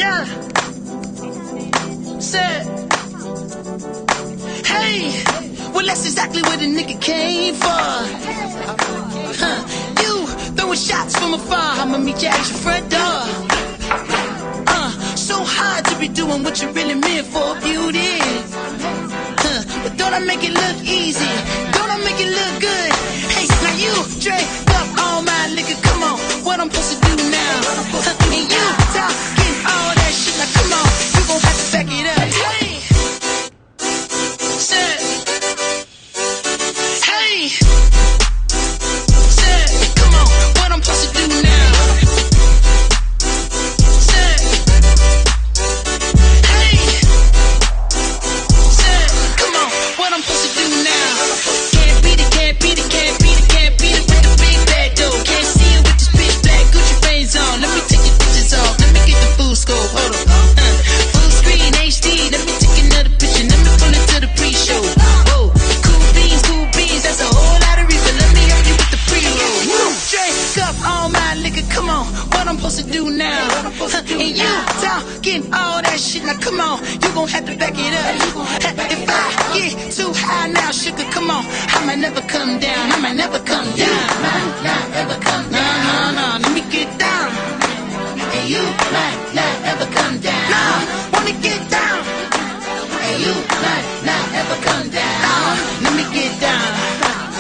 Yeah. Said, hey, well that's exactly where the nigga came for. You throwing shots from afar, I'ma meet you at your front door. So hard to be doing what you really meant for, beauty. But don't I make it look easy? Don't I make it look good? Hey, now you drink up all my liquor, come on, what I'm supposed to do now? And you talking all that shit, now come on, you gon' have to back it up. Hey, said, hey, said, come on, what I'm supposed to do now? Said, hey, said, come on, what I'm supposed to do now? Can't beat it, can't beat it, can't beat it, can't beat it with the big bad dough. Can't see it with this bitch black Gucci veins on. Let me take your pictures off, let me get the full scope. Hold on, full screen HD. Let me take another picture, let me pull it to the pre-show. Whoa, cool beans, that's a whole lot of reason. Let me help you with the pre-roll. Drink up all my liquor, come on, what I'm supposed to do now? And you talking all that shit, now come on, you gon' have to back it up. If I get too high now, sugar, come on, I might never come down, I might never come down. Might not ever come down. No, let me get down. And you might not ever come down. No, wanna get down. And you might not ever come down. Let me get down.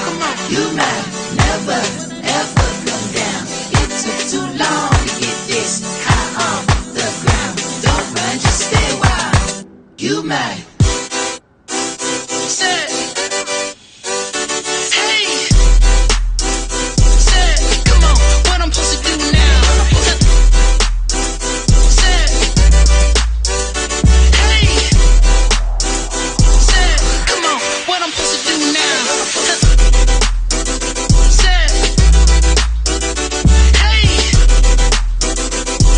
Come on, you might never ever come down. It took too long to get this high on the ground. Don't run, just stay wild. You might. Said, hey, said, come on, what I'm supposed to do now? Said, hey, said, come on, what I'm supposed to do now? Said, hey,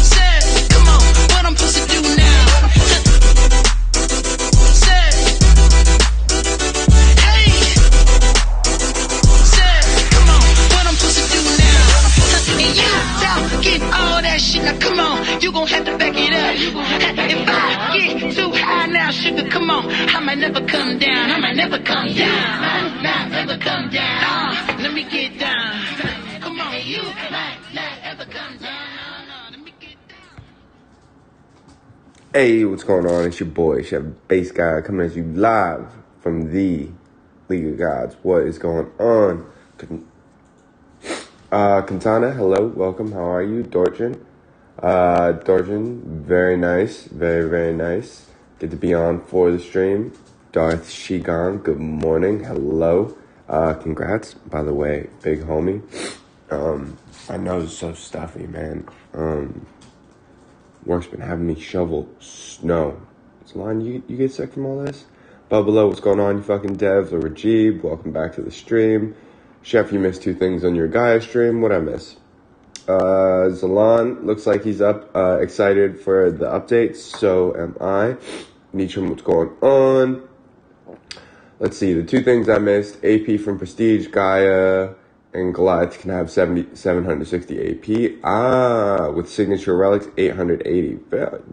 said, come on, what I'm supposed to do now? Said, hey, said, come on, what I'm supposed to do now? And you talking all that shit, now come on, you gon' have to back it up. If I get too high now, sugar, come on, I might never come down, I might never come down, might not ever come down. Let me get down. Come on, you might not ever come down. Let me get down. Hey, what's going on? It's your boy, ChefBaseGod, coming at you live from the League of Gods. What is going on? Kantana, hello, welcome. How are you? Dorjan, very nice, very nice. Good to be on for the stream. Darth Shigan, good morning. Hello. Congrats, by the way, big homie. My nose is so stuffy, man. Work's been having me shovel snow. Salon, you get sick from all this? Bubbalo, what's going on, you fucking dev? Rajib, welcome back to the stream. Chef, you missed two things on your Gaia stream. What'd I miss? Zalan, looks like he's up, excited for the updates. So am I. Nitram, what's going on? Let's see, the two things I missed. AP from Prestige, Gaia, and Goliath can have 760 AP. With signature relics, 880.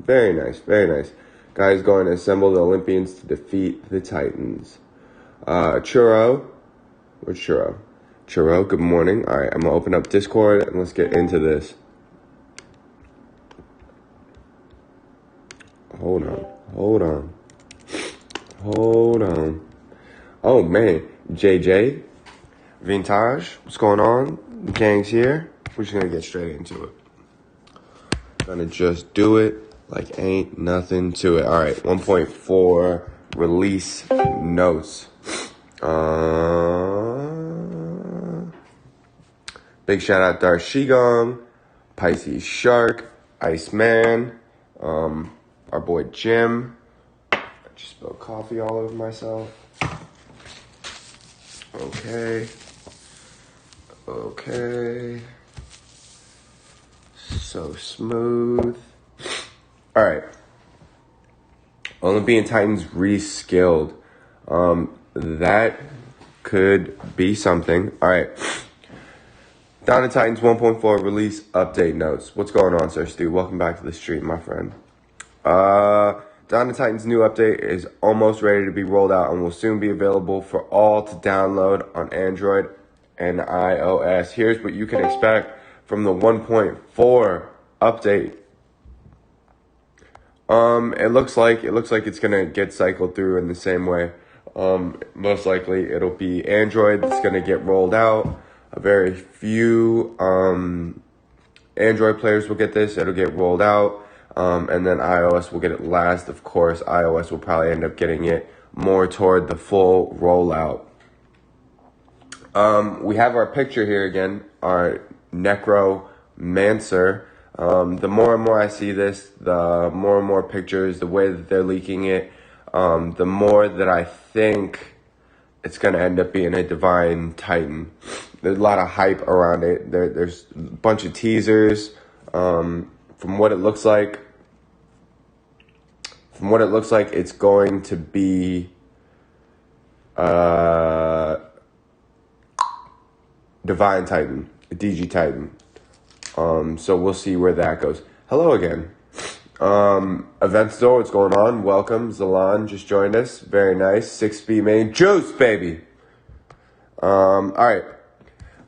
Very nice, very nice. Guy's going to assemble the Olympians to defeat the Titans. Churro. Where's Churro? Churro, good morning. All right, I'm going to open up Discord and let's get into this. Hold on. Oh, man. JJ, Vintage, what's going on? The gang's here. We're just going to get straight into it. Gonna just do it like ain't nothing to it. All right, 1.4 release notes. Big shout out Darth Shigong, Pisces Shark, Iceman, our boy Jim. I just spilled coffee all over myself. Okay. So smooth. All right. Olympian Titans reskilled. That could be something. All right. Down to Titans 1.4 release update notes. What's going on, Sir Stu? Welcome back to the stream, my friend. Dawn of Titan's new update is almost ready to be rolled out and will soon be available for all to download on Android and iOS. Here's what you can expect from the 1.4 update. It looks like it's gonna get cycled through in the same way. Most likely it'll be Android that's gonna get rolled out. A very few Android players will get this. It'll get rolled out. And then iOS will get it last. Of course, iOS will probably end up getting it more toward the full rollout. We have our picture here again, our Necromancer. The more and more I see this, the more and more pictures, the way that they're leaking it, the more that I think it's going to end up being a Divine Titan. There's a lot of hype around it. There's a bunch of teasers. From what it looks like, it's going to be Divine Titan, a DG Titan. So we'll see where that goes. Hello again. Event Store, what's going on? Welcome. Zalan just joined us. Very nice. 6B main. Juice, baby. All right.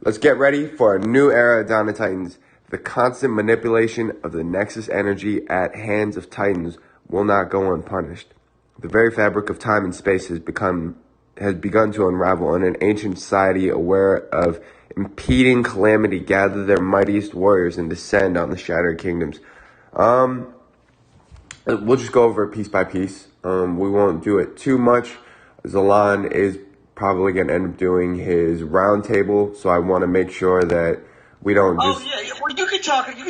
Let's get ready for a new era of Dawn of Titans. The constant manipulation of the Nexus energy at hands of Titans will not go unpunished. The very fabric of time and space has begun to unravel, and an ancient society aware of impeding calamity gather their mightiest warriors and descend on the shattered kingdoms. We'll just go over it piece by piece. We won't do it too much. Zalan is probably going to end up doing his round table, so I want to make sure that we don't just... Oh, yeah. Well, you can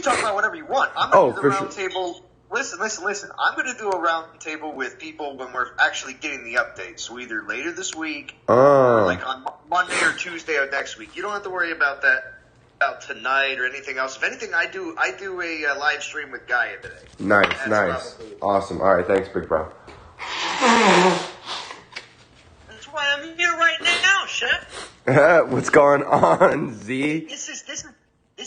talk about whatever you want. I'm going to do the round table. Listen. I'm going to do a round table with people when we're actually getting the updates. So either later this week or like on Monday or Tuesday of next week. You don't have to worry about that, about tonight or anything else. If anything, I do a live stream with Gaia today. Nice. Awesome. All right, thanks, big bro. That's why I'm here right now, Chef. What's going on, Z? This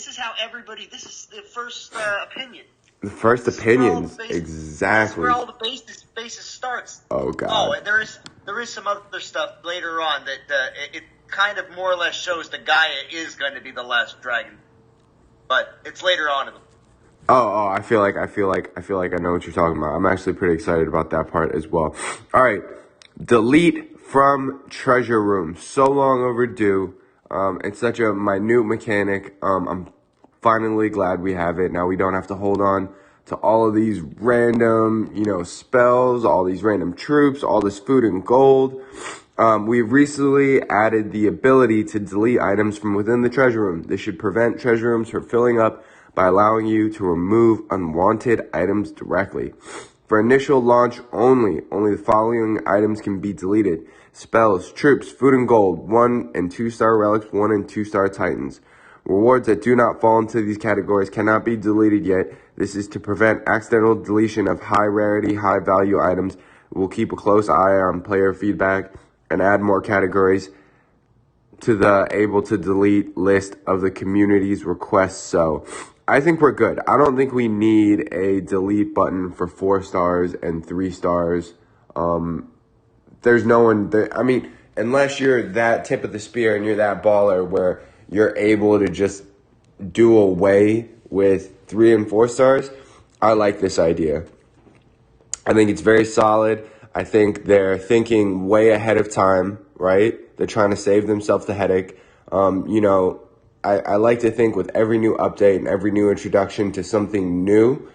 is how everybody. This is the first opinion. The first opinions, exactly. This is where all the basis starts. Oh God. Oh, and there is some other stuff later on that it kind of more or less shows that Gaia is going to be the last dragon, but it's later on in the. Oh, I feel like I know what you're talking about. I'm actually pretty excited about that part as well. All right, delete from treasure room. So long overdue. It's such a minute mechanic. I'm finally glad we have it. Now we don't have to hold on to all of these random, spells, all these random troops, all this food and gold. We've recently added the ability to delete items from within the treasure room. This should prevent treasure rooms from filling up by allowing you to remove unwanted items directly. For initial launch only the following items can be deleted: spells, troops, food and gold, 1 and 2 star relics, 1 and 2 star titans. Rewards that do not fall into these categories cannot be deleted yet. This is to prevent accidental deletion of high rarity, high value items. We'll keep a close eye on player feedback and add more categories to the able to delete list of the community's requests. So I think we're good. I don't think we need a delete button for 4 stars and 3 stars. There's no one there. I mean, unless you're that tip of the spear and you're that baller where you're able to just do away with 3 and 4 stars, I like this idea. I think it's very solid. I think they're thinking way ahead of time, right? They're trying to save themselves the headache. I like to think with every new update and every new introduction to something new,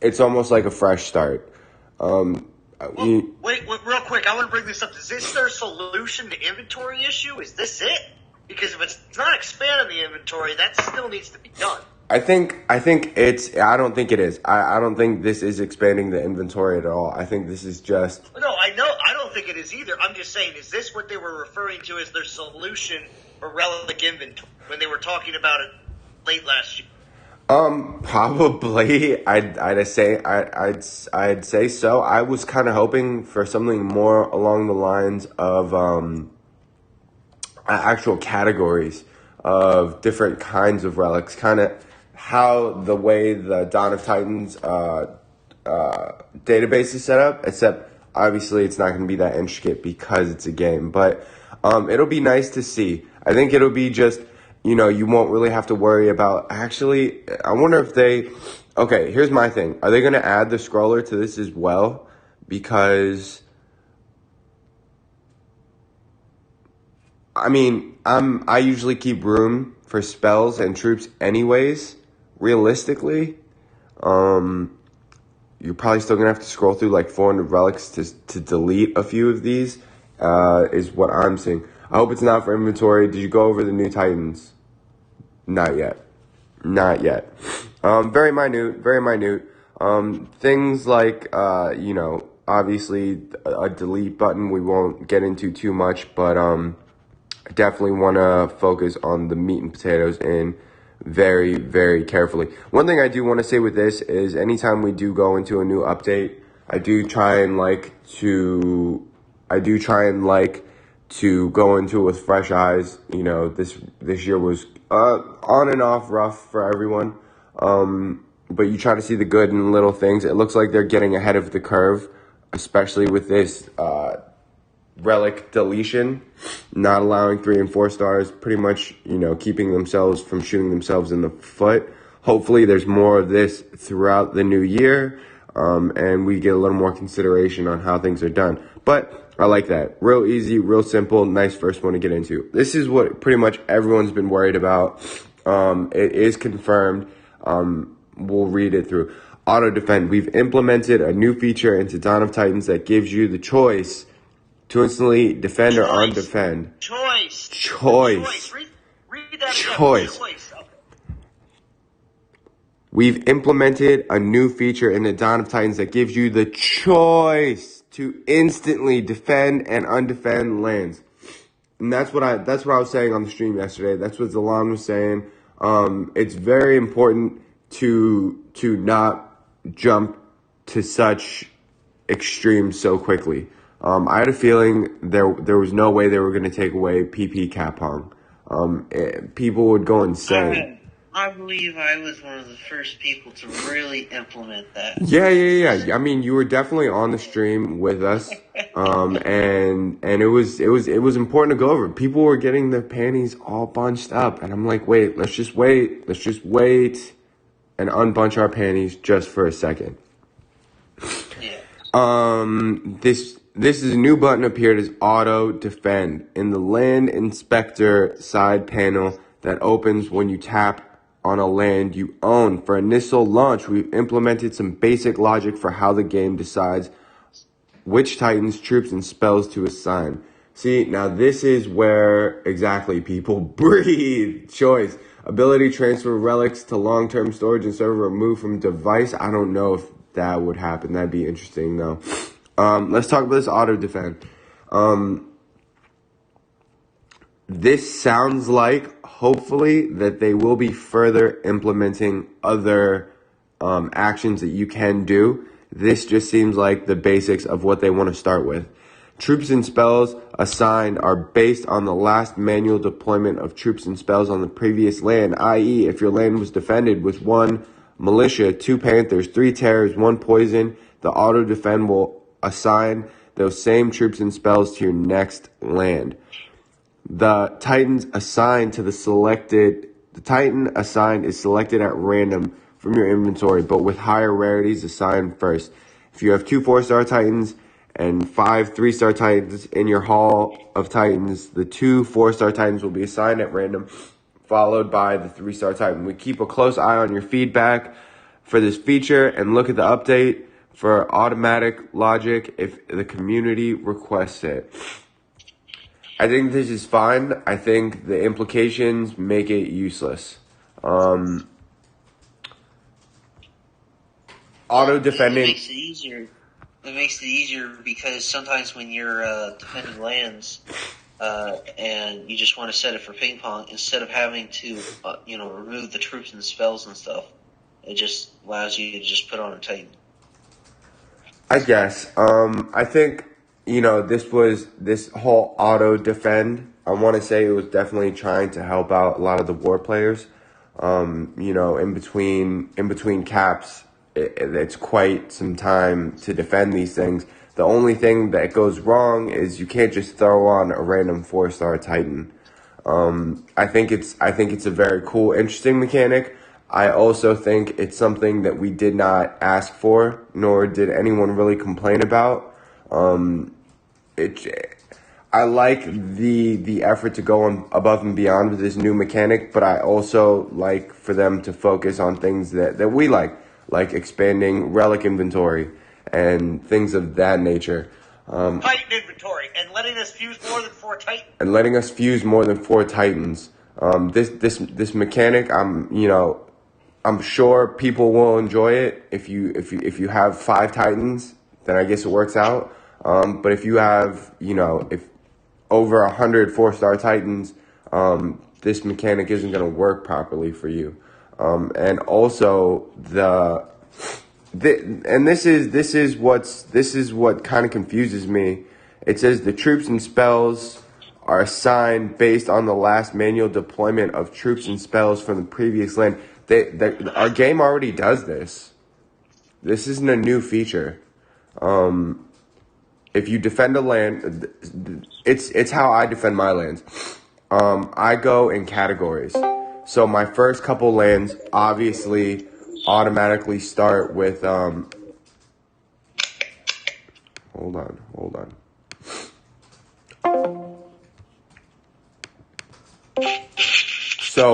it's almost like a fresh start. Wait, real quick. I want to bring this up. Is this their solution to inventory issue? Is this it? Because if it's not expanding the inventory, that still needs to be done. I don't think it is. I don't think this is expanding the inventory at all. I think this is just... No, I don't think it is either. I'm just saying, is this what they were referring to as their solution for relic inventory when they were talking about it late last year? Probably. I'd say so. I was kind of hoping for something more along the lines of actual categories of different kinds of relics, kind of how the way the Dawn of Titans database is set up, except obviously it's not going to be that intricate because it's a game. But it'll be nice to see. I think it'll be just, you won't really have to worry about, actually, I wonder if okay, here's my thing. Are they going to add the scroller to this as well? Because, I mean, I usually keep room for spells and troops anyways, realistically. You're probably still going to have to scroll through like 400 relics to delete a few of these, is what I'm seeing. I hope it's not for inventory. Did you go over the new Titans? Not yet. Not yet. Very minute, very minute. Things like, obviously a delete button we won't get into too much, but I definitely want to focus on the meat and potatoes in very, very carefully. One thing I do want to say with this is anytime we do go into a new update, I do try and like to go into it with fresh eyes. This year was on and off rough for everyone. But you try to see the good in little things. It looks like they're getting ahead of the curve, especially with this relic deletion, not allowing 3 and 4 stars, pretty much, keeping themselves from shooting themselves in the foot. Hopefully there's more of this throughout the new year, and we get a little more consideration on how things are done. But I like that. Real easy, real simple, nice first one to get into. This is what pretty much everyone's been worried about. It is confirmed. We'll read it through. Auto defend. We've implemented a new feature into Dawn of Titans that gives you the choice to instantly defend or undefend. Choice. Read that again. Choice. Okay. We've implemented a new feature in the Dawn of Titans that gives you the choice to instantly defend and undefend lands. And that's what I was saying on the stream yesterday. That's what Zalan was saying. It's very important to not jump to such extremes so quickly. I had a feeling there was no way they were going to take away PP Capong. People would go insane. I believe I was one of the first people to really implement that. Yeah. I mean, you were definitely on the stream with us, and it was important to go over. People were getting their panties all bunched up, and I'm like, wait, let's just wait, and unbunch our panties just for a second. Yeah. This is a new button appeared as Auto Defend in the Land Inspector side panel that opens when you tap on a land you own. For initial launch, we've implemented some basic logic for how the game decides which Titans, troops, and spells to assign. See, now this is where exactly people breathe. Choice. Ability transfer relics to long-term storage and server removed from device. I don't know if that would happen. That'd be interesting though. Let's talk about this auto defend. This sounds like, hopefully, that they will be further implementing other actions that you can do. This just seems like the basics of what they want to start with. Troops and spells assigned are based on the last manual deployment of troops and spells on the previous land, i.e. if your land was defended with 1 militia, 2 panthers, 3 terrors, 1 poison, the auto defend will assign those same troops and spells to your next land. The Titan assigned is selected at random from your inventory, but with higher rarities assigned first. If you have 2 4-star Titans and 5 3-star Titans in your Hall of Titans, the 2 4-star Titans will be assigned at random, followed by the 3-star Titan. We keep a close eye on your feedback for this feature and look at the update for automatic logic if the community requests it. I think this is fine. I think the implications make it useless. Auto defending. It makes it easier. It makes it easier because sometimes when you're defending lands and you just want to set it for ping pong, instead of having to remove the troops and spells and stuff, it just allows you to just put on a Titan. I guess. I think, this whole auto defend, I want to say it was definitely trying to help out a lot of the war players. In between caps, it's quite some time to defend these things. The only thing that goes wrong is you can't just throw on a random 4-star Titan. I think it's a very cool, interesting mechanic. I also think it's something that we did not ask for, nor did anyone really complain about. I like the effort to go on above and beyond with this new mechanic, but I also like for them to focus on things that we like expanding relic inventory and things of that nature. Titan inventory, and letting us fuse more than 4 Titans. This mechanic, I'm sure people will enjoy it. If you have 5 Titans, then I guess it works out. But if you have, if over 100 4-star Titans, this mechanic isn't going to work properly for you. And also this is what kind of confuses me. It says the troops and spells are assigned based on the last manual deployment of troops and spells from the previous land. Our game already does this. This isn't a new feature. If you defend a land, it's how I defend my lands. I go in categories. So my first couple lands obviously automatically start with hold on. So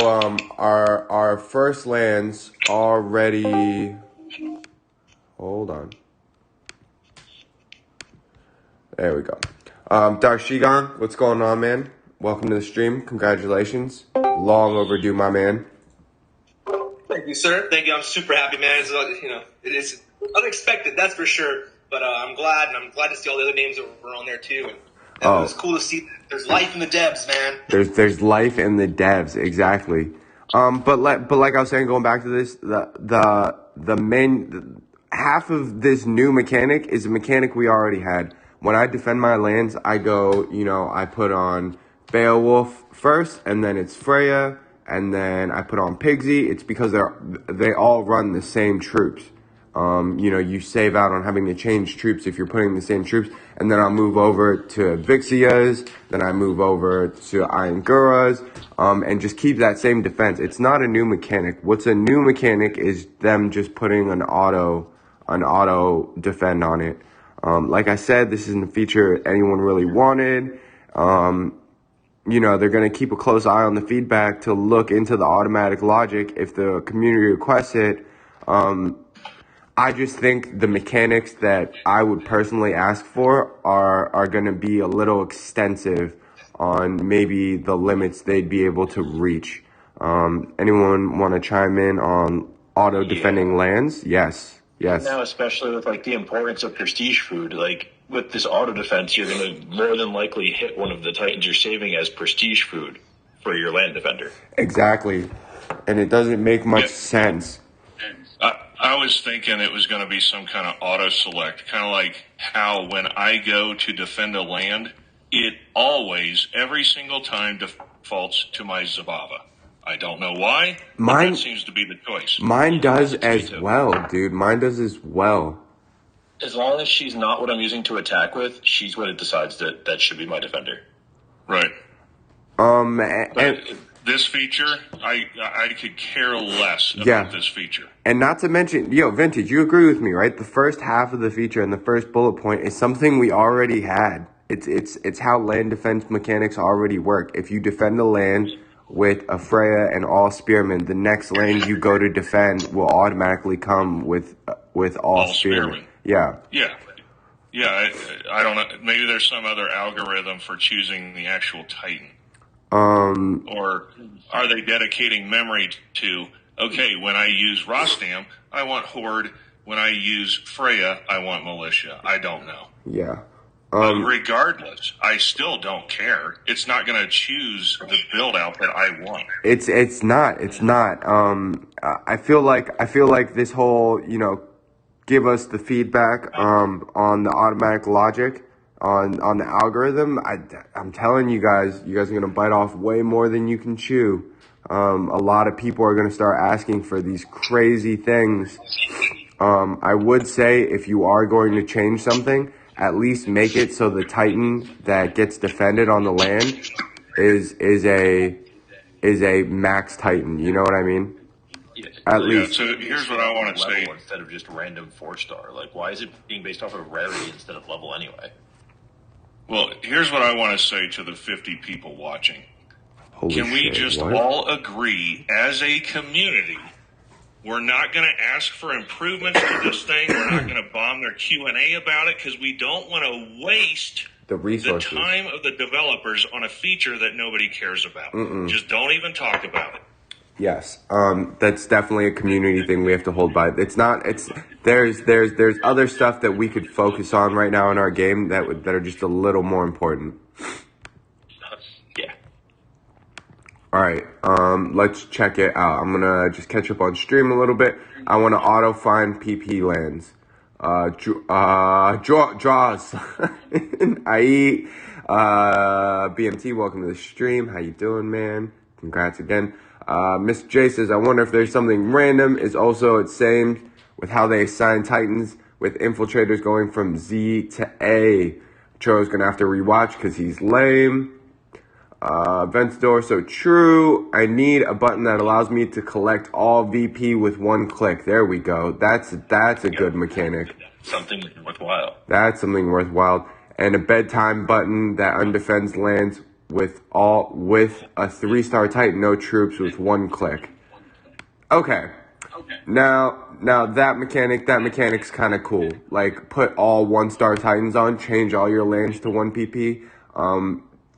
our first lands already, hold on. There we go. Dark Shigon, what's going on, man? Welcome to the stream. Congratulations. Long overdue, my man. Thank you, sir. Thank you. I'm super happy, man. It's, it is unexpected, that's for sure. But I'm glad, and I'm glad to see all the other names that were on there too. And it was cool to see. There's life in the devs, man. There's life in the devs, exactly. But like I was saying, going back to this, the main half of this new mechanic is a mechanic we already had. When I defend my lands, I go, I put on Beowulf first, and then it's Freya, and then I put on Pigsy. It's because they all run the same troops. You save out on having to change troops if you're putting the same troops, and then I'll move over to Vixia's, then I move over to Iron-Guras, and just keep that same defense. It's not a new mechanic. What's a new mechanic is them just putting an auto defend on it. Like I said, this isn't a feature anyone really wanted. They're going to keep a close eye on the feedback to look into the automatic logic if the community requests it. I just think the mechanics that I would personally ask for are going to be a little extensive on maybe the limits they'd be able to reach. Anyone want to chime in on auto defending lands? Yes. Now, especially with the importance of prestige food, with this auto defense, you're going to more than likely hit one of the Titans you're saving as prestige food for your land defender. Exactly. And it doesn't make much sense. I was thinking it was going to be some kind of auto select, kind of like how when I go to defend a land, it always, every single time, defaults to my Zabava. I don't know why, but that seems to be the choice. Mine does as well, dude. Mine does as well. As long as she's not what I'm using to attack with, she's what it decides that should be my defender. Right. And this feature, I could care less about this feature. And not to mention, Vintage, you agree with me, right? The first half of the feature and the first bullet point is something we already had. It's how land defense mechanics already work. If you defend a land with a Freya and all spearmen, the next lane you go to defend will automatically come with all spearmen. Yeah. I don't know. Maybe there's some other algorithm for choosing the actual Titan. Or are they dedicating memory to, okay, when I use Rostam, I want Horde. When I use Freya, I want Militia. I don't know. Yeah. But regardless, I still don't care. It's not going to choose the build out that I want. It's not. I feel like this whole, give us the feedback on the automatic logic on the algorithm. I'm telling you guys are going to bite off way more than you can chew. A lot of people are going to start asking for these crazy things I would say if you are going to change something, at least make it so the Titan that gets defended on the land is a max Titan. You know what I mean? Yes. At least. So here's what I want to say. Instead of just random 4-star. Like, why is it being based off of rarity instead of level anyway? Well, here's what I want to say to the 50 people watching. Holy Can we shit, just what? all agree as a community, we're not going to ask for improvements to this thing. We're not going to bomb their Q&A about it because we don't want to waste the resources, the time of the developers on a feature that nobody cares about. Just don't even talk about it. Yes, that's definitely a community thing we have to hold by. There's other stuff that we could focus on right now in our game that are just a little more important. Yeah. All right, let's check it out. I'm gonna just catch up on stream a little bit. I want to auto find PP lands. Draws. I BMT, welcome to the stream. How you doing, man? Congrats again. Miss J says, I wonder if there's something random. Is also it's same with how they assign Titans with infiltrators going from Z to A. Churro's gonna have to rewatch because he's lame. Ventador, so true. I need a button that allows me to collect all VP with one click. There we go. That's a good mechanic. Something worthwhile. That's something worthwhile. And a bedtime button that undefends lands with a 3-star Titan, no troops with one click. Okay. Now that mechanic's kind of cool. Like, put all 1-star Titans on, change all your lands to 1 PP.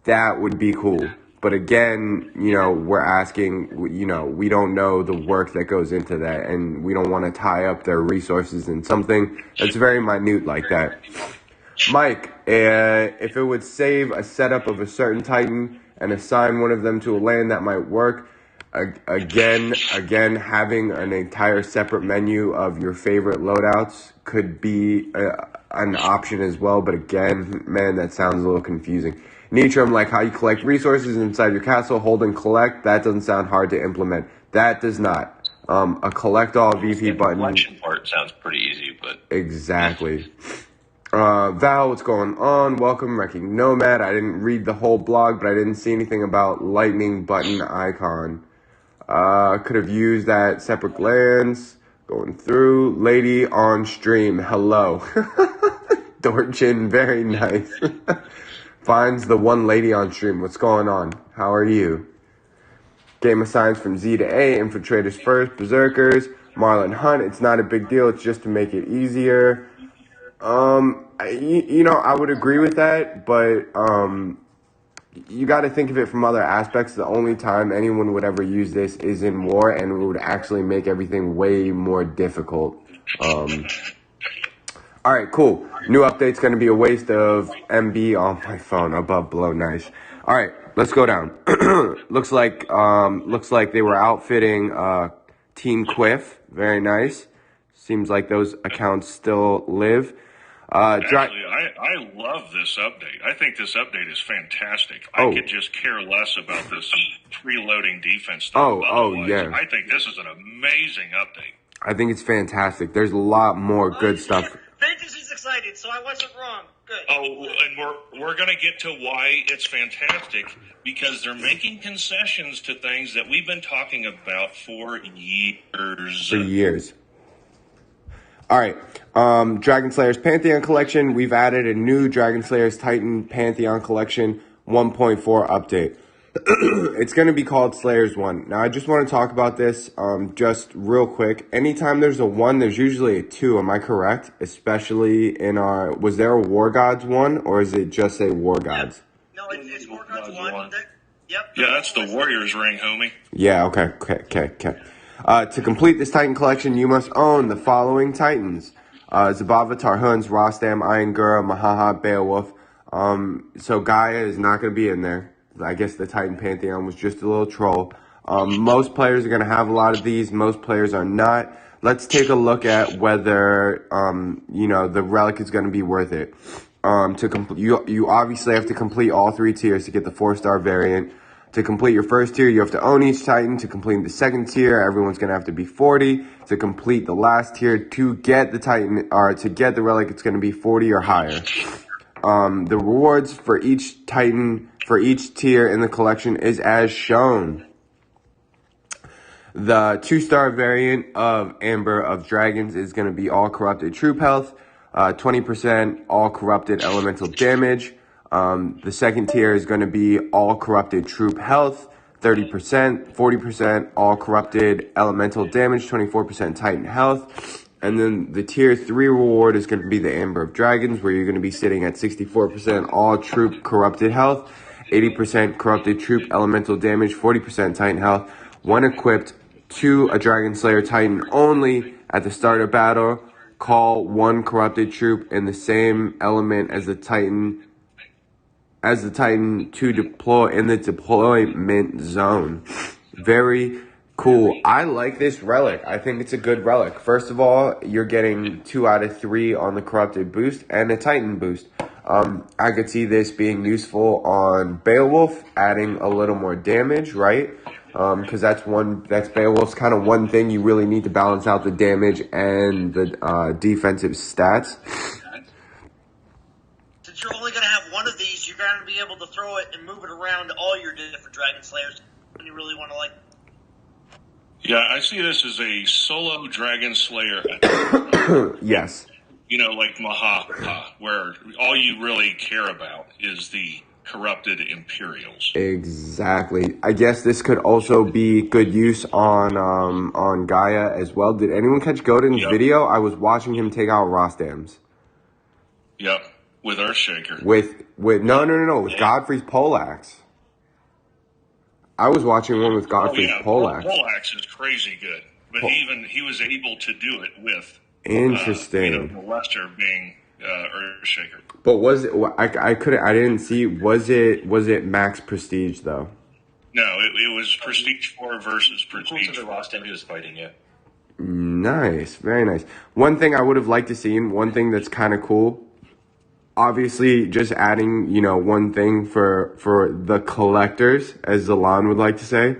That would be cool. But again, we're asking, we don't know the work that goes into that, and we don't want to tie up their resources in something that's very minute like that. Mike, if it would save a setup of a certain Titan and assign one of them to a land, that might work. Again, having an entire separate menu of your favorite loadouts could be an option as well. But again, man, that sounds a little confusing. Nitram, like how you collect resources inside your castle, hold and collect, that doesn't sound hard to implement. That does not. A collect all VP button. The collection part sounds pretty easy, but... Exactly. Val, what's going on? Welcome, Wrecking Nomad. I didn't read the whole blog, but I didn't see anything about lightning button icon. Could have used that separate lands. Going through. Lady on stream. Hello. Dorchin, very nice. Finds the one lady on stream. What's going on? How are you? Game assigns from Z to A. Infiltrators first. Berserkers. Marlon Hunt. It's not a big deal. It's just to make it easier. I would agree with that, but you got to think of it from other aspects. The only time anyone would ever use this is in war, and it would actually make everything way more difficult. All right, cool. New update's going to be a waste of MB on my phone. Above, below, nice. All right, let's go down. looks like they were outfitting Team Quiff. Very nice. Seems like those accounts still live. Actually, I love this update. I think this update is fantastic. I could just care less about this preloading defense stuff. Yeah. I think this is an amazing update. I think it's fantastic. There's a lot more good stuff. Fantasy's excited, so I wasn't wrong. Good. Oh, and we're going to get to why it's fantastic, because they're making concessions to things that we've been talking about for years. All right, Dragon Slayer's Pantheon Collection. We've added a new Dragon Slayer's Titan Pantheon Collection 1.4 update. It's going to be called Slayers 1. Now, I just want to talk about this just real quick. Anytime there's a 1, there's usually a 2. Am I correct? Especially in our... Was there a War Gods 1, or is it just a War Gods? No, it's War Gods 1. Yep. Yeah, that's the Warriors ring, homie. Yeah, okay. To complete this Titan collection, you must own the following Titans. Zabava, Tarhuns, Rostam, Iron-Gura, Mahaha, Beowulf. So Gaia is not going to be in there. I guess the Titan Pantheon was just a little troll. Most players are going to have a lot of these. Most players are not. Let's take a look at whether, the relic is going to be worth it. You obviously have to complete all 3 tiers to get the 4-star variant. To complete your first tier, you have to own each Titan. To complete the second tier, everyone's going to have to be 40. To complete the last tier, to get the Titan, or to get the relic, it's going to be 40 or higher. The rewards for each Titan, for each tier in the collection is as shown. The 2-star variant of Amber of Dragons is going to be all corrupted troop health, 20% all corrupted elemental damage. The second tier is going to be all corrupted troop health, 30%, 40% all corrupted elemental damage, 24% Titan health. And then the tier 3 reward is going to be the Amber of Dragons, where you're going to be sitting at 64% all troop corrupted health, 80% corrupted troop elemental damage, 40% Titan health. When equipped to a Dragon Slayer Titan only at the start of battle, call one corrupted troop in the same element as the Titan to deploy in the deployment zone. Very cool. I like this relic. I think it's a good relic. First of all, you're getting 2 out of 3 on the corrupted boost and a Titan boost. I could see this being useful on Beowulf, adding a little more damage, right? Because that's Beowulf's kind of one thing you really need to balance out the damage and the defensive stats. Since you're only going to have one of these, you're going to be able to throw it and move it around to all your different Dragon Slayers when you really want to, like... Yeah, I see this as a solo Dragon Slayer. Yes. You know, like Maha, where all you really care about is the corrupted Imperials. Exactly. I guess this could also be good use on Gaia as well. Did anyone catch Godin's video? I was watching him take out Rostams. Yep, with Earthshaker. With no, with Godfrey's poleaxe. I was watching one with Godfrey's poleaxe. Poleaxe is crazy good, but he was able to do it with interesting. Molester being Earthshaker. But was it? I didn't see. Was it max prestige though? No, it was prestige 4 versus prestige. The last time he was fighting it. Nice, very nice. One thing I would have liked to see, one thing that's kind of cool. Obviously, just adding, one thing for the collectors, as Zalan would like to say.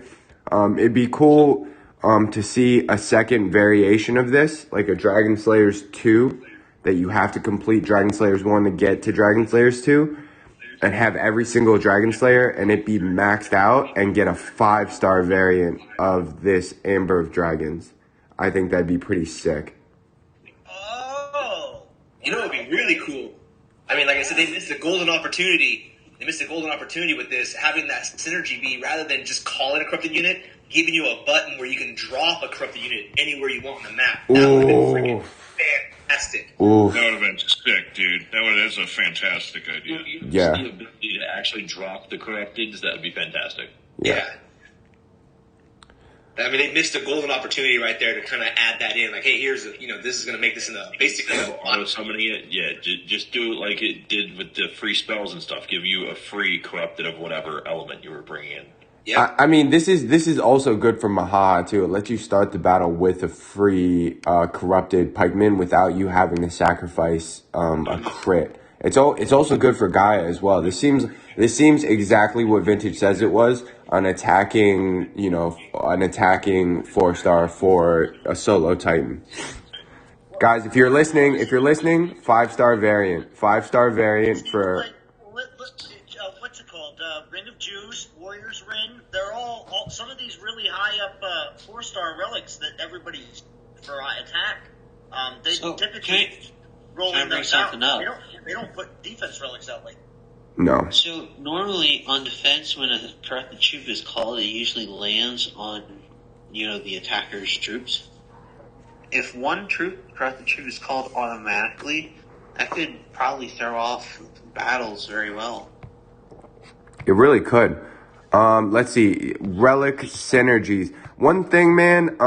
It'd be cool to see a second variation of this, like a Dragon Slayers 2, that you have to complete Dragon Slayers 1 to get to Dragon Slayers 2, and have every single Dragon Slayer, and it be maxed out, and get a 5-star variant of this Amber of Dragons. I think that'd be pretty sick. Oh! You know what would be really cool? I mean, like I said, they missed a golden opportunity. They missed a golden opportunity with this, having that synergy be, rather than just calling a corrupted unit, giving you a button where you can drop a corrupted unit anywhere you want on the map. That would have been freaking fantastic. Ooh. That would have been sick, dude. That's a fantastic idea. Yeah. The ability to actually drop the corrupteds, that would be fantastic. Yeah. I mean, they missed a golden opportunity right there to kind of add that in. Like, hey, here's, this is going to make this in a basically auto summoning it. Yeah, just do it like it did with the free spells and stuff. Give you a free corrupted of whatever element you were bringing in. Yeah. I mean, this is also good for Maha too. It lets you start the battle with a free corrupted pikeman without you having to sacrifice a crit. It's also good for Gaia as well. This seems exactly what Vintage says it was. An attacking 4-star for a solo Titan. Guys, if you're listening, 5-star variant. 5-star variant for... What's it called? Ring of Jews, Warriors Ring. They're all some of these really high up 4-star relics that everybody's for attack. They typically roll in those out. They don't put defense relics out like. No. So normally on defense, when a corrupted troop is called, it usually lands on, the attacker's troops. If one corrupted troop is called automatically, that could probably throw off battles very well. It really could. Let's see. Relic synergies. One thing, man,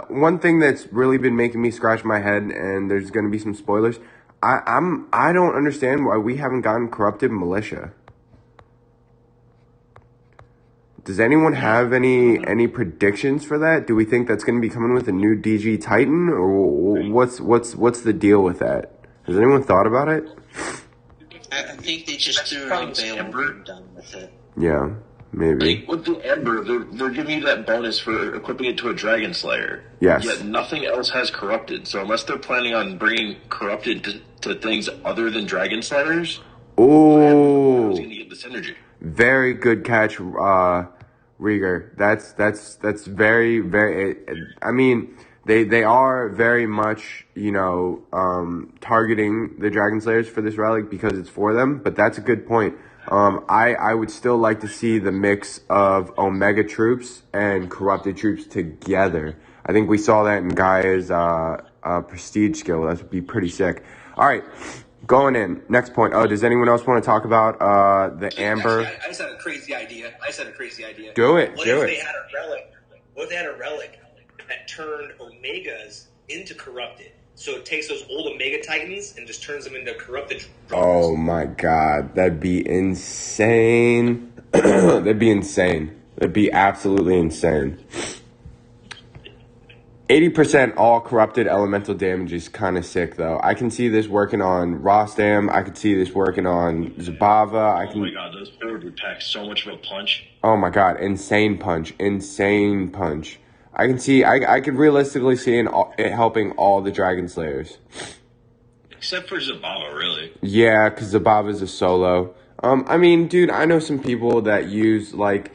one thing that's really been making me scratch my head, and there's going to be some spoilers. I don't understand why we haven't gotten corrupted militia. Does anyone have any predictions for that? Do we think that's going to be coming with a new DG Titan, or what's the deal with that? Has anyone thought about it? I think they just threw it on Baylor and done with it. Yeah, maybe. Like, with the Ember, they're giving you that bonus for equipping it to a Dragon Slayer. Yes. Yet nothing else has Corrupted. So unless they're planning on bringing Corrupted to things other than Dragon Slayers, ooh, going to get the synergy. Very good catch, Rieger. That's very, very. I mean, they are very much, you know, targeting the Dragon Slayers for this relic because it's for them. But that's a good point. I would still like to see the mix of Omega troops and Corrupted troops together. I think we saw that in Gaia's prestige skill. That would be pretty sick. All right, going in. Next point. Oh, does anyone else want to talk about the Amber? Actually, I just had a crazy idea. Do it. What if they had a relic? What if they had a relic that turned Omegas into Corrupted? So it takes those old Omega Titans and just turns them into Corrupted drones. Oh my God, that'd be insane. That'd be insane. That'd be absolutely insane. 80% all Corrupted elemental damage is kind of sick, though. I can see this working on Rostam. I could see this working on Zabava. Oh my God, those forward would pack so much of a punch. Oh my God, insane punch. Insane punch. I can see, I could realistically see it helping all the Dragon Slayers. Except for Zabava, really. Yeah, because Zabava's a solo. I mean, dude, I know some people that use, like,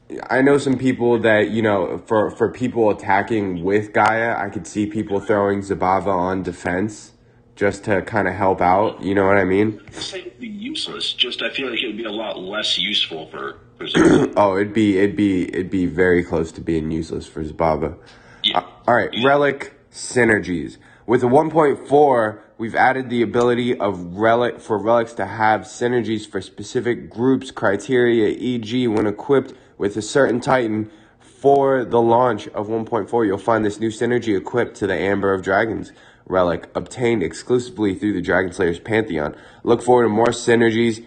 you know, for people attacking with Gaia, I could see people throwing Zabava on defense just to kind of help out. You know what I mean? Say it'd be useless. Just I feel like it'd be a lot less useful for Zabava. Oh, it'd be very close to being useless for Zabava. Yeah. All right, relic synergies. With the 1.4, we've added the ability of relics to have synergies for specific groups, criteria, e.g. when equipped with a certain Titan. For the launch of 1.4, you'll find this new synergy equipped to the Amber of Dragons relic, obtained exclusively through the Dragon Slayer's Pantheon. Look forward to more synergies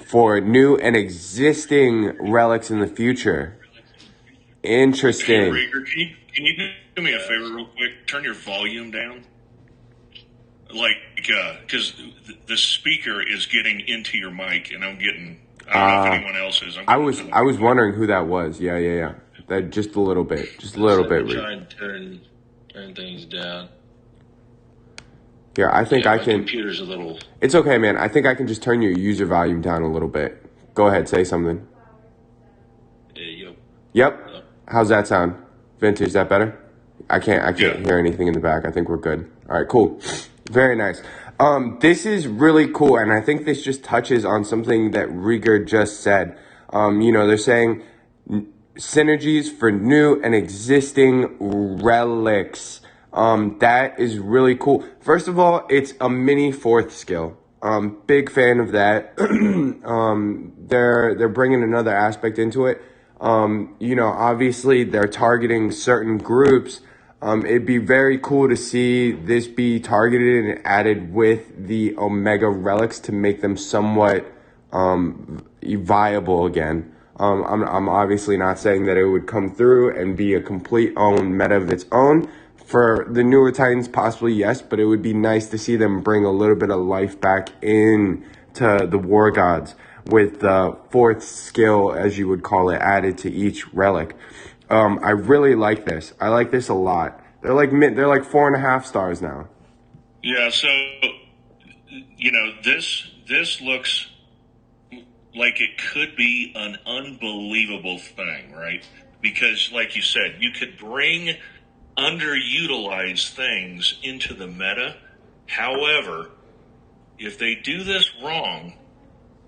for new and existing relics in the future. Interesting. Hey, Rieger, can you do me a favor real quick? Turn your volume down. Like, because the speaker is getting into your mic, and I don't know if anyone else is. I was wondering who that was. Yeah. That just a little bit. Try and turn things down. Here, I think I can. Computer's a little. It's okay, man. I think I can just turn your user volume down a little bit. Go ahead, say something. Yep. How's that sound? Vintage, is that better? I can't hear anything in the back. I think we're good. All right, cool. Very nice. This is really cool, and I think this just touches on something that Rieger just said. You know, they're saying synergies for new and existing relics. That is really cool. First of all, it's a mini fourth skill. Big fan of that. They're bringing another aspect into it. You know, obviously they're targeting certain groups. It'd be very cool to see this be targeted and added with the Omega relics to make them somewhat viable again. I'm obviously not saying that it would come through and be a complete own meta of its own. For the newer Titans, possibly yes, but it would be nice to see them bring a little bit of life back in to the War Gods with the fourth skill, as you would call it, added to each relic. I really like this. I like this a lot. They're like 4.5 stars now. Yeah, so you know, this looks like it could be an unbelievable thing, right? Because like you said, you could bring underutilized things into the meta. However, if they do this wrong,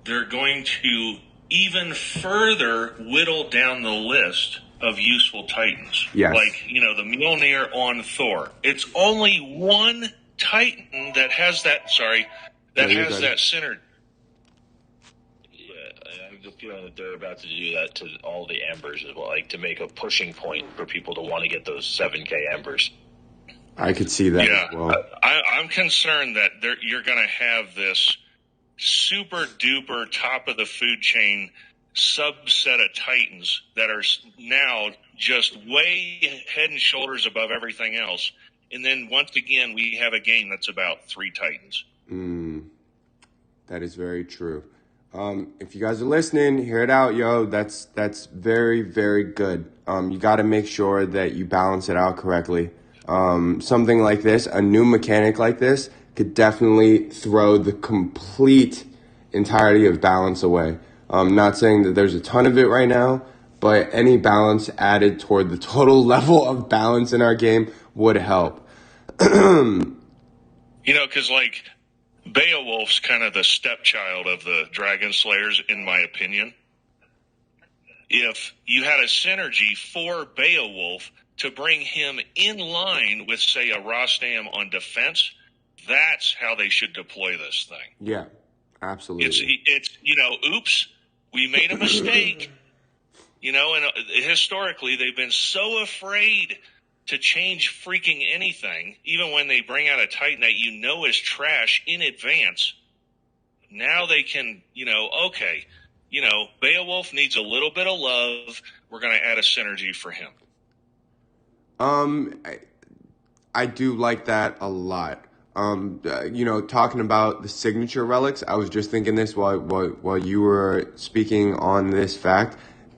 they're going to even further whittle down the list of useful Titans. Yes. Like, you know, the Mjolnir on Thor. It's only one Titan that has that, that synergy. I have the feeling that they're about to do that to all the Ambers as well, like to make a pushing point for people to want to get those 7K Ambers. I could see that as well. I'm concerned that you're going to have this super duper top of the food chain subset of Titans that are now just way head and shoulders above everything else. And then once again, we have a game that's about 3 Titans. That is very true. If you guys are listening, hear it out, yo. That's very, very good. You got to make sure that you balance it out correctly. Something like this, a new mechanic like this, could definitely throw the complete entirety of balance away. Not saying that there's a ton of it right now, but any balance added toward the total level of balance in our game would help. Because like Beowulf's kind of the stepchild of the Dragon Slayers, in my opinion. If you had a synergy for Beowulf to bring him in line with, say, a Rostam on defense, that's how they should deploy this thing. Yeah, absolutely. It's oops, we made a mistake. And historically they've been so afraid to change freaking anything, even when they bring out a Titan that is trash in advance. Now they can, okay, Beowulf needs a little bit of love. We're going to add a synergy for him. I do like that a lot. Talking about the signature relics, I was just thinking this while you were speaking on this fact.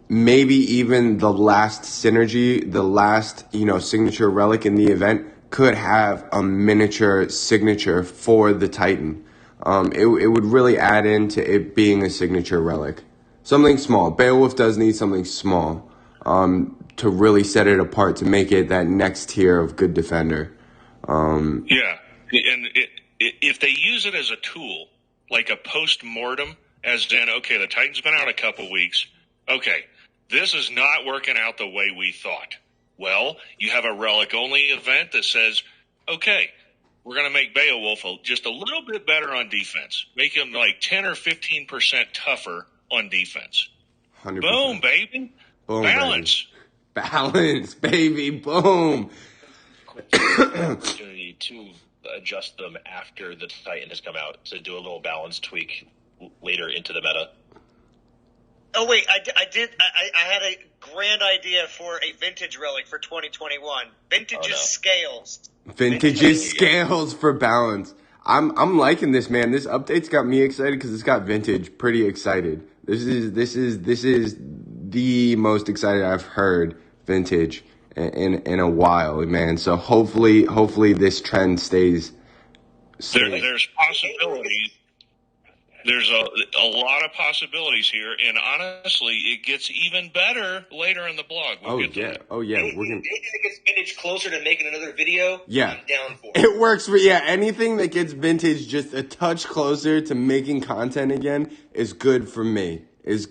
Maybe even the last synergy, the last, signature relic in the event could have a miniature signature for the Titan. It would really add into it being a signature relic. Something small. Beowulf does need something small to really set it apart, to make it that next tier of good defender. Yeah, and if they use it as a tool, like a post-mortem, as in, okay, the Titan's been out a couple weeks. Okay, this is not working out the way we thought. Well, you have a relic-only event that says, okay, we're going to make Beowulf just a little bit better on defense. Make him like 10 or 15% tougher on defense. 100%. Boom, baby. Boom, balance. Baby. Balance, baby. Boom. Opportunity to adjust them after the Titan has come out, to do a little balance tweak later into the meta. Oh wait, I had a grand idea for a vintage relic for 2021. Vintage's scales. Vintage's scales for balance. I'm liking this, man. This update's got me excited because it's got vintage pretty excited. This is the most excited I've heard vintage in a while, man. So hopefully this trend stays. There's possibilities. There's a lot of possibilities here, and honestly, it gets even better later in the blog. Oh yeah. Anything that gets vintage closer to making another video, yeah, I'm down for. It works for anything that gets vintage just a touch closer to making content again is good for me. This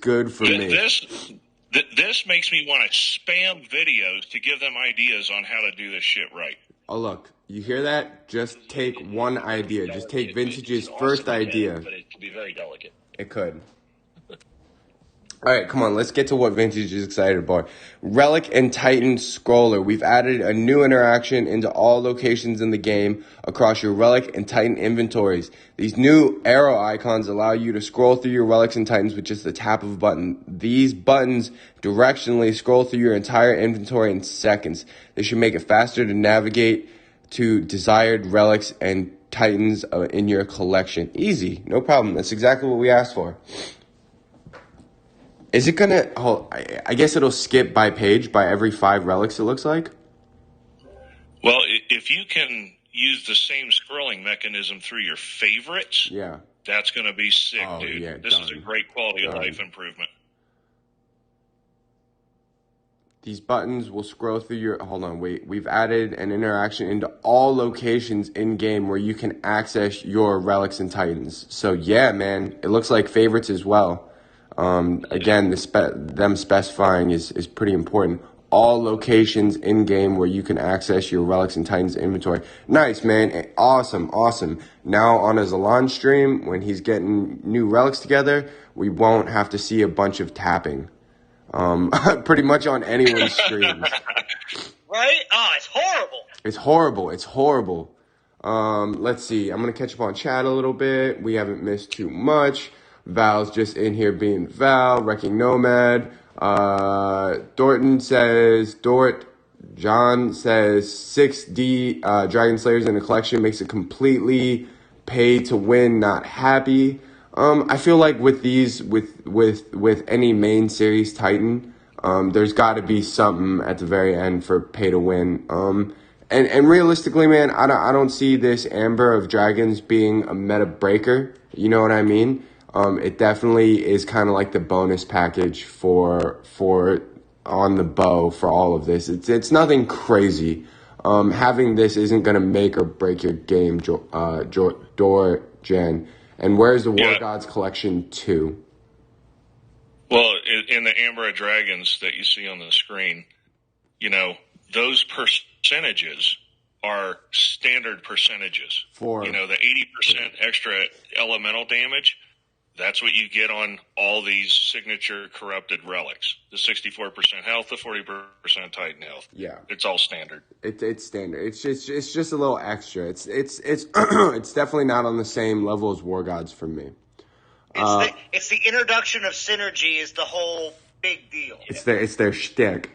makes me want to spam videos to give them ideas on how to do this shit right. Oh, look, you hear that? Just take one idea. Just take Vintage's first idea. But it could be very delicate. It could. All right, come on. Let's get to what Vintage is excited about. Relic and Titan Scroller. We've added a new interaction into all locations in the game across your Relic and Titan inventories. These new arrow icons allow you to scroll through your Relics and Titans with just the tap of a button. These buttons directionally scroll through your entire inventory in seconds. They should make it faster to navigate to desired Relics and Titans in your collection. Easy. No problem. That's exactly what we asked for. Is it gonna? Oh, I guess it'll skip by page by every 5 relics. It looks like. Well, if you can use the same scrolling mechanism through your favorites, yeah, that's gonna be sick, dude. Yeah, this is a great quality of life improvement. These buttons will scroll through your. Hold on, wait. We've added an interaction into all locations in game where you can access your relics and titans. So yeah, man, it looks like favorites as well. Again, them specifying is pretty important. All locations in game where you can access your relics and titans inventory. Nice, man. Awesome. Now on a Zalan stream, when he's getting new relics together, we won't have to see a bunch of tapping. Pretty much on anyone's streams. Right? It's horrible. It's horrible. Let's see. I'm going to catch up on chat a little bit. We haven't missed too much. Val's just in here being Val, Wrecking Nomad. John says 6D Dragon Slayers in a collection makes it completely pay to win, not happy. I feel like with these, with any main series Titan, there's got to be something at the very end for pay to win. And realistically, man, I don't see this Amber of Dragons being a meta breaker. You know what I mean? It definitely is kind of like the bonus package for on the bow for all of this. It's nothing crazy. Having this isn't gonna make or break your game, Dorjen. And where's the War Gods Collection 2? Well, in the Amber of Dragons that you see on the screen, you know, those percentages are standard percentages. For, you know, the 80% extra elemental damage, that's what you get on all these signature corrupted relics. The 64% health, the 40% Titan health. Yeah. It's all standard. It's standard. It's just a little extra. It's it's definitely not on the same level as War Gods for me. It's the introduction of synergy is the whole big deal. It's their shtick.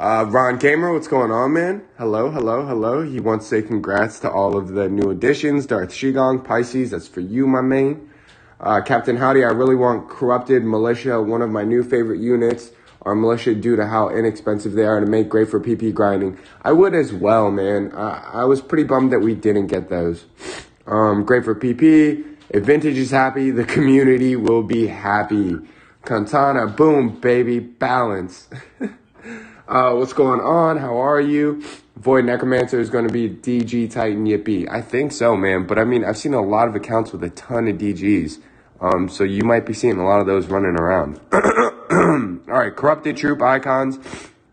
Ron Gamer, what's going on, man? Hello. He wants to say congrats to all of the new additions. Darth Shigong, Pisces, that's for you, my man. Captain Howdy, I really want Corrupted Militia, one of my new favorite units. Our militia due to how inexpensive they are to make, great for PP grinding. I would as well, man. I was pretty bummed that we didn't get those. Great for PP. If Vintage is happy, the community will be happy. Cantana, boom, baby, balance. What's going on? How are you? Void Necromancer is going to be DG Titan Yippee. I think so, man. But I mean, I've seen a lot of accounts with a ton of DGs. So you might be seeing a lot of those running around. All right, Corrupted Troop icons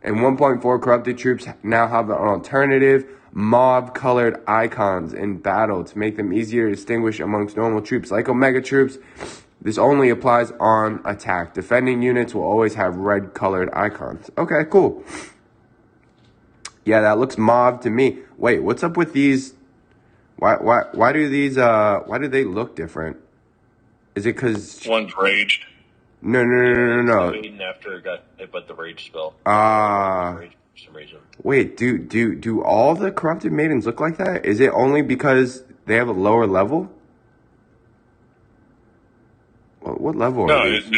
and 1.4 Corrupted Troops now have an alternative mauve-colored icons in battle to make them easier to distinguish amongst normal troops. Like Omega Troops, this only applies on attack. Defending units will always have red-colored icons. Okay, cool. Yeah, that looks mauve to me. Wait, what's up with these? Why do these? Why do they look different? Is it because one's raged? No. Maiden after it got hit by the rage spell. For some reason. Wait, do all the corrupted maidens look like that? Is it only because they have a lower level? What level no, are these?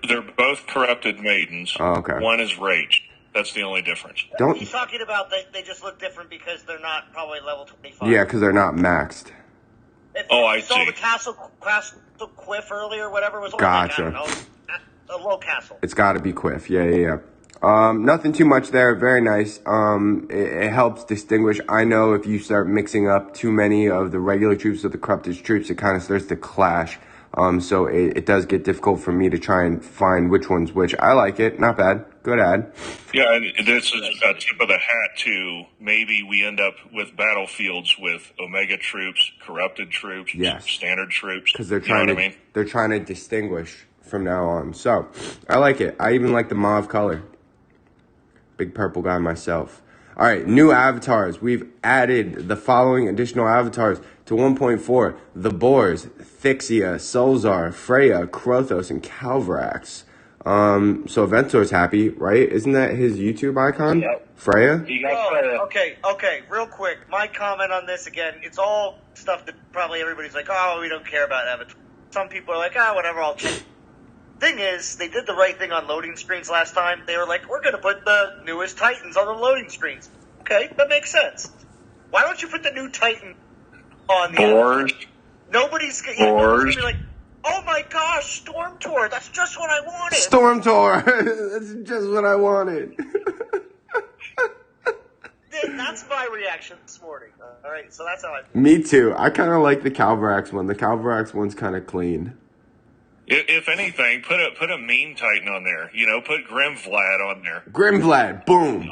They're both corrupted maidens. Oh, okay. One is raged. That's the only difference. He's talking about they just look different because they're not probably level 25. Yeah, because they're not maxed. I saw see. the castle Quiff earlier, whatever was on. Gotcha. Like, I don't know, a low castle. It's got to be Quiff. Yeah. Nothing too much there. Very nice. It helps distinguish. I know if you start mixing up too many of the regular troops with the corrupted troops, it kind of starts to clash. So it does get difficult for me to try and find which one's which. I like it. Not bad. Good ad. Yeah, and this is a tip of the hat to maybe we end up with battlefields with Omega troops, corrupted troops, standard troops. Because they're trying to distinguish from now on. So I like it. I even like the mauve color. Big purple guy myself. All right, new avatars. We've added the following additional avatars to 1.4. The Boars, Thixia, Solzar, Freya, Krothos, and Calvarax. So Ventor's happy, right? Isn't that his YouTube icon? Yep. Freya? Okay, real quick. My comment on this again, it's all stuff that probably everybody's like, oh, we don't care about avatars. Some people are like, whatever, I'll check. Thing is, they did the right thing on loading screens last time. They were like, we're going to put the newest Titans on the loading screens. Okay, that makes sense. Why don't you put the new Titan on the Boars? Nobody's going to be like, oh my gosh, Stormtor, that's just what I wanted. Stormtor, that's just what I wanted. That's my reaction this morning. All right, so that's how I feel. Me too. I kind of like the Calvarax one. The Calvarax one's kind of clean. If anything, put a mean Titan on there. You know, put Grim Vlad on there. Grim Vlad, boom.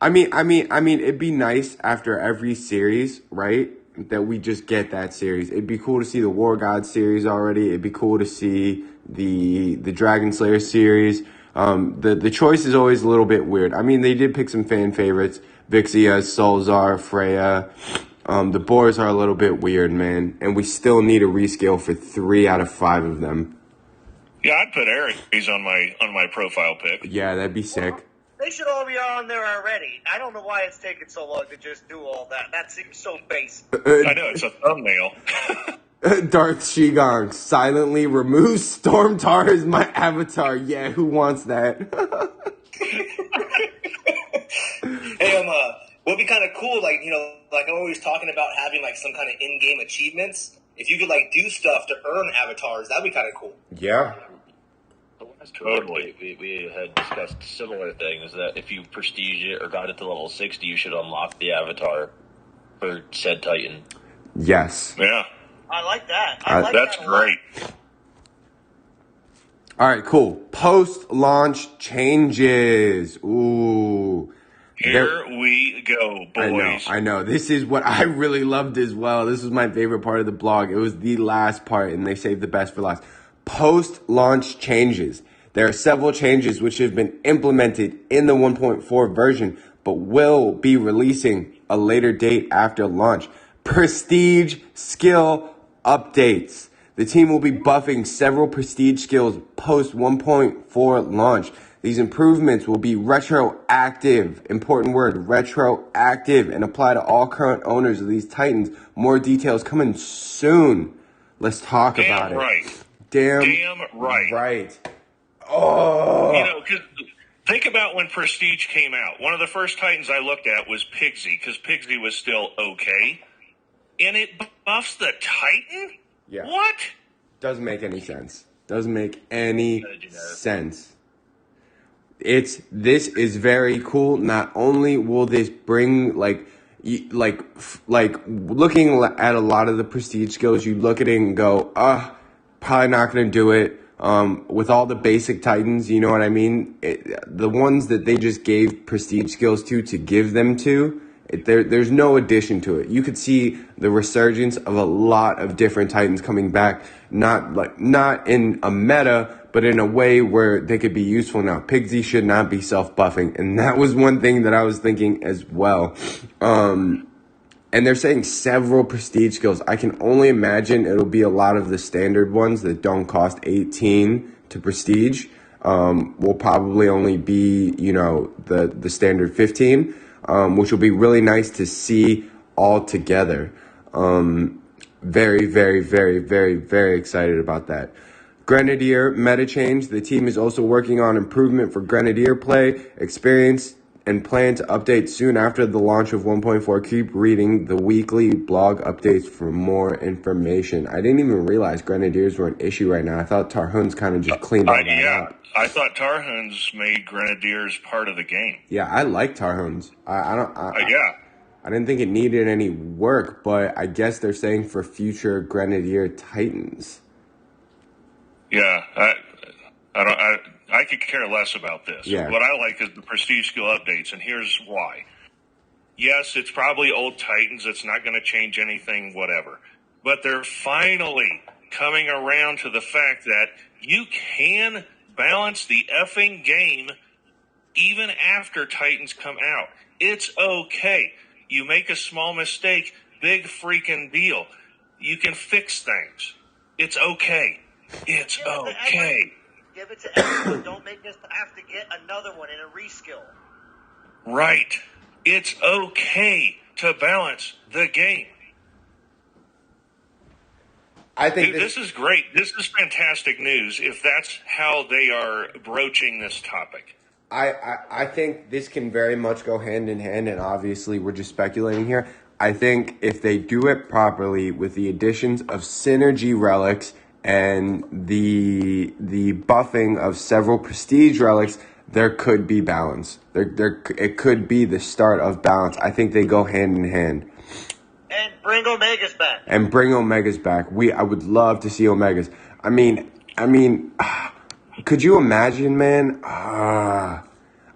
I mean, it'd be nice after every series, right? That we just get that series. It'd be cool to see the War God series already. It'd be cool to see the Dragon Slayer series. The choice is always a little bit weird. I mean, they did pick some fan favorites: Vixia, Solzar, Freya. The Boars are a little bit weird, man, and we still need a rescale for 3 out of 5 of them. Yeah, I'd put Ares on my profile pic. Yeah, that'd be sick. They should all be on there already. I don't know why it's taking so long to just do all that. That seems so basic. I know, it's a thumbnail. Darth Shigong silently removes Stormtar as my avatar. Yeah, who wants that? Hey, what'd be kind of cool, like, like I'm always talking about having, like, some kind of in-game achievements. If you could, like, do stuff to earn avatars, that'd be kind of cool. Yeah. Totally. We had discussed similar things, that if you prestige it or got it to level 60, you should unlock the avatar for said Titan. Yes. Yeah. I like that. That's great. All right, cool. Post-launch changes. Ooh. Here we go, boys. I know. This is what I really loved as well. This was my favorite part of the blog. It was the last part, and they saved the best for last. Post-launch changes. There are several changes which have been implemented in the 1.4 version, but will be releasing a later date after launch. Prestige skill updates. The team will be buffing several prestige skills post 1.4 launch. These improvements will be retroactive, important word, retroactive, and apply to all current owners of these Titans. More details coming soon. Let's talk about it. Right. Damn right. Right. Oh. Because think about when Prestige came out. One of the first Titans I looked at was Pigsy, because Pigsy was still okay. And it buffs the Titan? Yeah. What? Doesn't make any sense. Doesn't make any sense. This is very cool. Not only will this bring like looking at a lot of the prestige skills, you look at it and go, probably not going to do it. With all the basic Titans, you know what I mean? The ones that they just gave prestige skills to give them to, there's no addition to it. You could see the resurgence of a lot of different Titans coming back, not in a meta, but in a way where they could be useful now. Pigsy should not be self-buffing, and that was one thing that I was thinking as well. And they're saying several prestige skills. I can only imagine it'll be a lot of the standard ones that don't cost 18 to prestige. Will probably only be, the standard 15, which will be really nice to see all together. Very, very, very, very, very excited about that. Grenadier meta change. The team is also working on improvement for Grenadier play experience and plan to update soon after the launch of 1.4. Keep reading the weekly blog updates for more information. I didn't even realize Grenadiers were an issue right now. I thought Tarhuns kind of just cleaned all that up. I thought Tarhuns made Grenadiers part of the game. Yeah, I like Tarhuns. I didn't think it needed any work, but I guess they're saying for future Grenadier Titans. Yeah, I could care less about this. Yeah. What I like is the prestige skill updates, and here's why. Yes, it's probably old Titans. It's not going to change anything, whatever. But they're finally coming around to the fact that you can balance the effing game even after Titans come out. It's okay. You make a small mistake, big freaking deal. You can fix things. It's okay. It's okay. Give it to everyone. Don't make us have to get another one in a reskill. Right. It's okay to balance the game. I think this is great. This is fantastic news if that's how they are broaching this topic. I think this can very much go hand in hand, and obviously we're just speculating here. I think if they do it properly with the additions of synergy relics and the buffing of several prestige relics, there could be balance. It could be the start of balance. I think they go hand in hand. And bring Omegas back. I would love to see Omegas. I mean, could you imagine, man? I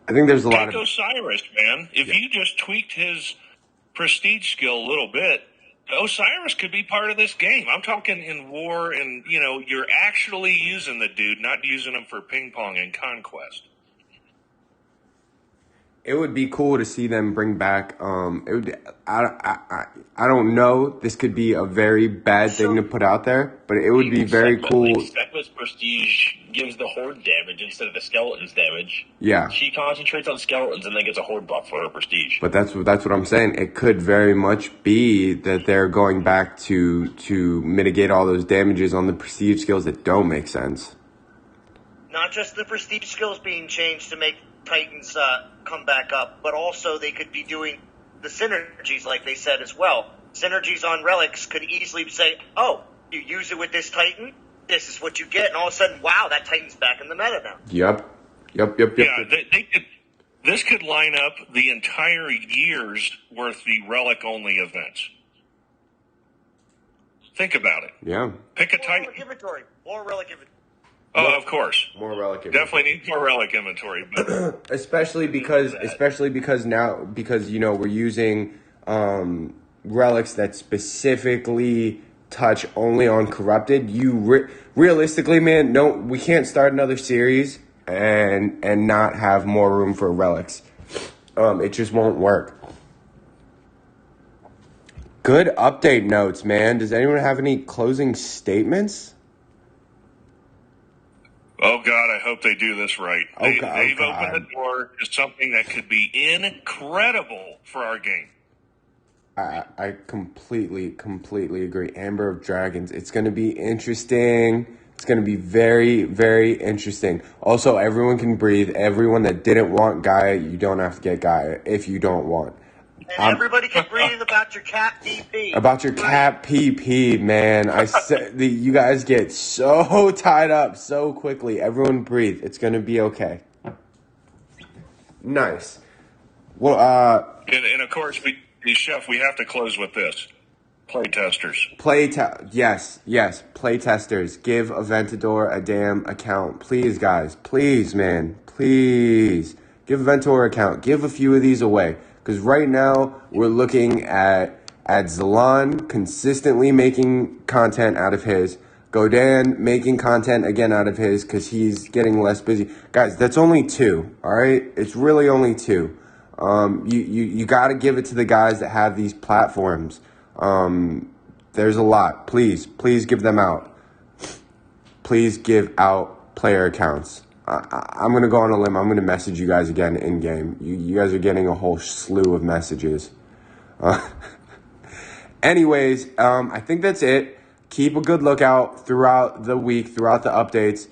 think there's a lot of Osiris, man. If you just tweaked his prestige skill a little bit, Osiris could be part of this game. I'm talking in war, and you're actually using the dude, not using him for ping pong and conquest. it would be cool to see them bring back. It would. I don't know. This could be a very bad thing to put out there, but it would be very cool. Sekhmet's prestige gives the horde damage instead of the skeletons damage. Yeah. She concentrates on skeletons and then gets a horde buff for her prestige. But that's what I'm saying. It could very much be that they're going back to mitigate all those damages on the prestige skills that don't make sense. Not just the prestige skills being changed to make Titans come back up, but also they could be doing the synergies like they said as well. Synergies on relics could easily say, oh, you use it with this Titan, this is what you get, and all of a sudden, wow, that Titan's back in the meta now. Yep. Yeah, this could line up the entire year's worth the relic-only events. Think about it. Yeah. Pick a More Titan. relic inventory. More relic inventory. Oh, of course. More relic inventory. Definitely need more relic inventory. But especially because you know we're using relics that specifically touch only on corrupted. Realistically, man, no, we can't start another series and not have more room for relics. It just won't work. Good update notes, man. Does anyone have any closing statements? oh, God, I hope they do this right. They've God. opened the door to something that could be incredible for our game. I completely agree. Amber of Dragons. It's going to be interesting. It's going to be very, very interesting. Also, everyone can breathe. Everyone that didn't want Gaia, you don't have to get Gaia if you don't want. And everybody can breathe about your cat PP. About your cat PP, man. I said you guys get so tied up so quickly. Everyone breathe. It's going to be okay. Nice. Well, And of course, Chef, we have to close with this. Playtesters. Yes. Playtesters. Give Aventador a damn account. Please, guys. Please, man. Please. Give Aventador an account. Give a few of these away. Because right now, we're looking at Zalan consistently making content out of his. Godan making content again out of his because he's getting less busy. Guys, that's only 2, all right? It's really only 2. You got to give it to the guys that have these platforms. There's a lot. Please give them out. Please give out player accounts. I'm going to go on a limb. I'm going to message you guys again in-game. You guys are getting a whole slew of messages. Anyways, I think that's it. Keep a good lookout throughout the week, throughout the updates.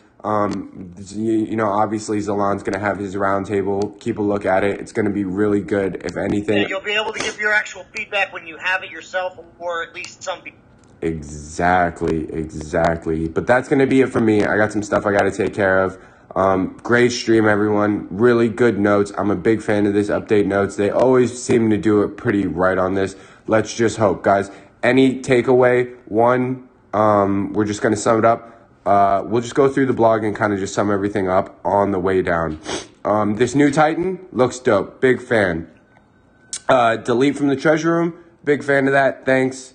You know, obviously Zalan's going to have his roundtable. Keep a look at it. It's going to be really good, if anything. Yeah, you'll be able to give your actual feedback when you have it yourself, or at least some people. Exactly. But that's going to be it for me. I got some stuff I got to take care of. Great stream, everyone. Really good notes. I'm a big fan of this update notes. They always seem to do it pretty right on this. Let's just hope, guys. Any takeaway? One, we're just going to sum it up. We'll just go through the blog and kind of just sum everything up on the way down. This new Titan looks dope. Big fan. Delete from the treasure room. Big fan of that. Thanks.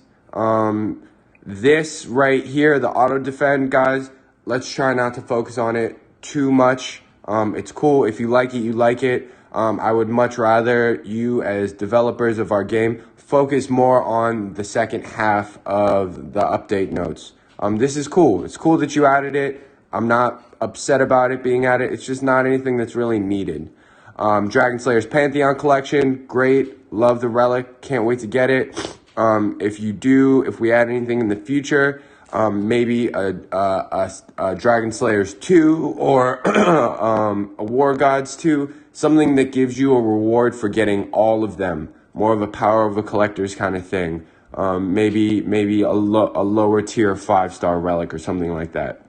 This right here, the auto defend, guys, let's try not to focus on it too much. It's cool. If you like it, you like it. I would much rather you as developers of our game focus more on the second half of the update notes. This is cool. It's cool that you added it. I'm not upset about it being added. It's just not anything that's really needed. Dragon Slayer's Pantheon collection, great. Love the relic. Can't wait to get it. If we add anything in the future, maybe a Dragon Slayers 2 or a War Gods 2, something that gives you a reward for getting all of them. More of a power of a collector's kind of thing. Maybe a lower tier 5-star relic or something like that.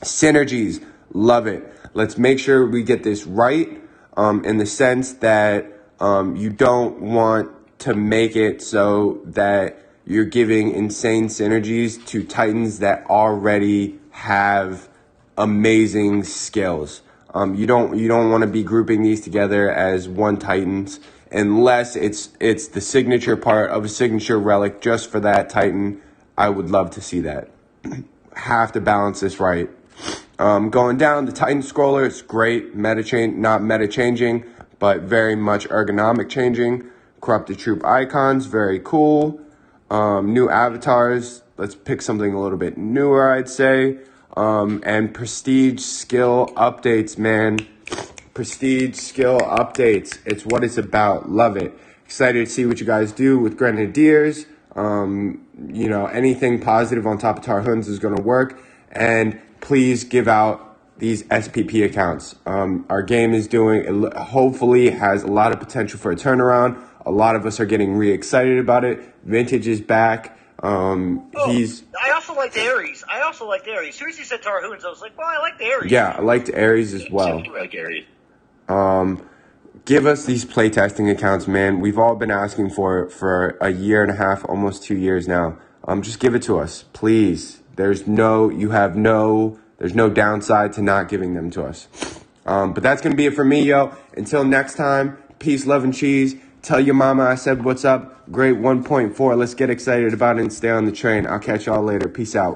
Synergies, love it. Let's make sure we get this right, in the sense that you don't want to make it so that you're giving insane synergies to Titans that already have amazing skills. You don't want to be grouping these together as one Titans unless it's the signature part of a signature relic just for that Titan. I would love to see that. Have to balance this right. Going down, the Titan scroller, it's great. Not meta changing, but very much ergonomic changing. Corrupted Troop icons, very cool. New avatars, let's pick something a little bit newer, I'd say. And Prestige skill updates, man. Prestige skill updates. It's what it's about. Love it. Excited to see what you guys do with Grenadiers. You know, anything positive on top of Tarhuns is going to work. And please give out these SPP accounts. Our game is doing, hopefully, has a lot of potential for a turnaround. A lot of us are getting re-excited about it. Vintage is back. I also liked Ares. As soon as you said Tarhuns, I was like, well, I like the Ares. Yeah, I liked Ares as well. I like Ares. Give us these playtesting accounts, man. We've all been asking for it for a year and a half, almost 2 years now. Just give it to us, please. There's no downside to not giving them to us. But that's going to be it for me, yo. Until next time, peace, love, and cheese. Tell your mama I said what's up. Great 1.4. Let's get excited about it and stay on the train. I'll catch y'all later. Peace out.